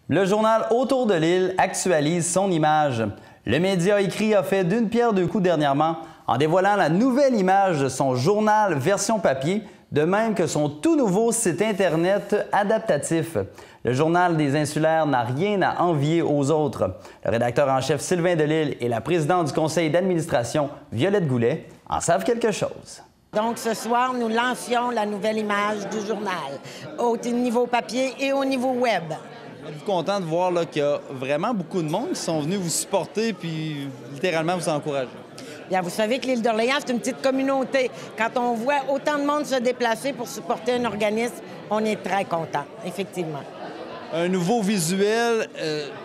Le journal Autour de l'île actualise son image. Le média écrit a fait d'une pierre deux coups dernièrement en dévoilant la nouvelle image de son journal version papier, de même que son tout nouveau site Internet adaptatif. Le journal des Insulaires n'a rien à envier aux autres. Le rédacteur en chef Sylvain Delisle et la présidente du conseil d'administration Violette Goulet en savent quelque chose. Donc, ce soir, nous lancions la nouvelle image du journal, au niveau papier et au niveau web. Êtes-vous content de voir qu'il y a vraiment beaucoup de monde qui sont venus vous supporter puis littéralement vous encourager? Bien, vous savez que l'île d'Orléans, c'est une petite communauté. Quand on voit autant de monde se déplacer pour supporter un organisme, on est très content, effectivement. Un nouveau visuel,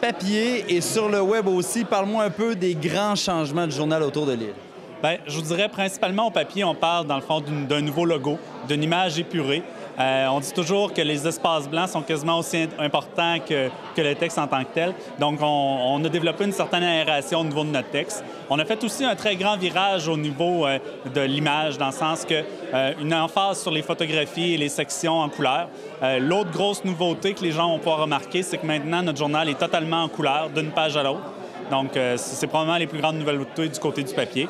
papier et sur le web aussi. Parle-moi un peu des grands changements du journal Autour de l'île. Bien, je vous dirais principalement au papier, on parle dans le fond d'un nouveau logo, d'une image épurée. On dit toujours que les espaces blancs sont quasiment aussi importants que le texte en tant que tel. Donc, on a développé une certaine aération au niveau de notre texte. On a fait aussi un très grand virage au niveau de l'image, dans le sens qu'une emphase sur les photographies et les sections en couleur. L'autre grosse nouveauté que les gens vont pouvoir remarquer, c'est que maintenant, notre journal est totalement en couleur, d'une page à l'autre. Donc, c'est probablement les plus grandes nouveautés du côté du papier.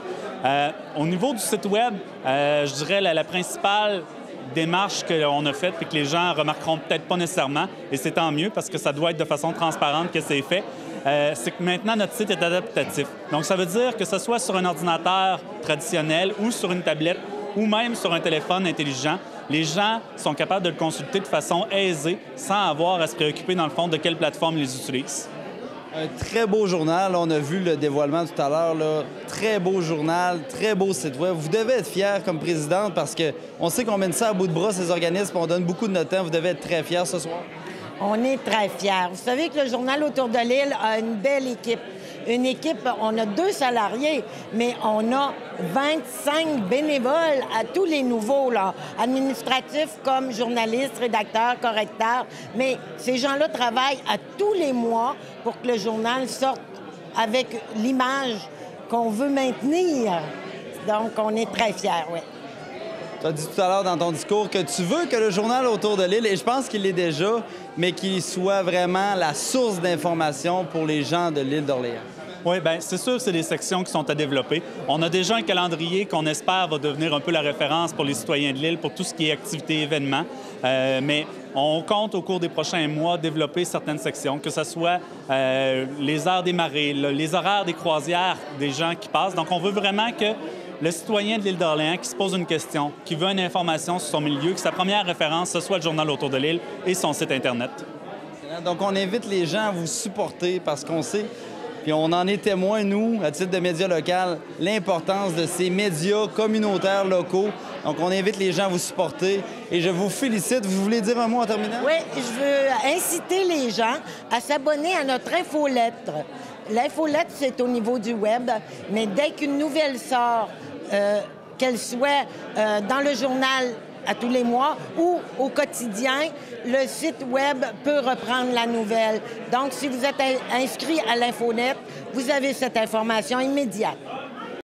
Au niveau du site web, je dirais la principale démarche qu'on a faite et que les gens remarqueront peut-être pas nécessairement, et c'est tant mieux parce que ça doit être de façon transparente que c'est fait, c'est que maintenant notre site est adaptatif. Donc ça veut dire que ce soit sur un ordinateur traditionnel ou sur une tablette ou même sur un téléphone intelligent, les gens sont capables de le consulter de façon aisée sans avoir à se préoccuper dans le fond de quelle plateforme ils utilisent. Un très beau journal. On a vu le dévoilement tout à l'heure. Très beau journal, très beau site web. Vous devez être fière comme présidente parce qu'on sait qu'on mène ça à bout de bras, ces organismes. On donne beaucoup de notre temps. Vous devez être très fière ce soir. On est très fiers. Vous savez que le journal Autour de l'île a une belle équipe. Une équipe, on a 2 salariés, mais on a 25 bénévoles à tous les niveaux, là, administratifs comme journalistes, rédacteurs, correcteurs. Mais ces gens-là travaillent à tous les mois pour que le journal sorte avec l'image qu'on veut maintenir. Donc, on est très fiers, oui. Tu as dit tout à l'heure dans ton discours que tu veux que le journal Autour de l'île, et je pense qu'il l'est déjà, mais qu'il soit vraiment la source d'information pour les gens de l'île d'Orléans. Oui, bien, c'est sûr que c'est des sections qui sont à développer. On a déjà un calendrier qu'on espère va devenir un peu la référence pour les citoyens de l'île pour tout ce qui est activités, événements. Mais on compte au cours des prochains mois développer certaines sections, que ce soit les heures des marées, les horaires des croisières des gens qui passent. Donc, on veut vraiment que le citoyen de l'île d'Orléans qui se pose une question, qui veut une information sur son milieu, que sa première référence, ce soit le journal Autour de l'île et son site Internet. Donc, on invite les gens à vous supporter parce qu'on sait, puis on en est témoin, nous, à titre de médias local, l'importance de ces médias communautaires locaux. Donc, on invite les gens à vous supporter et je vous félicite. Vous voulez dire un mot en terminant? Oui, je veux inciter les gens à s'abonner à notre infolettre. L'infolettre, c'est au niveau du web, mais dès qu'une nouvelle sort, qu'elle soit dans le journal à tous les mois ou au quotidien, le site web peut reprendre la nouvelle. Donc, si vous êtes inscrit à l'infolettre, vous avez cette information immédiate.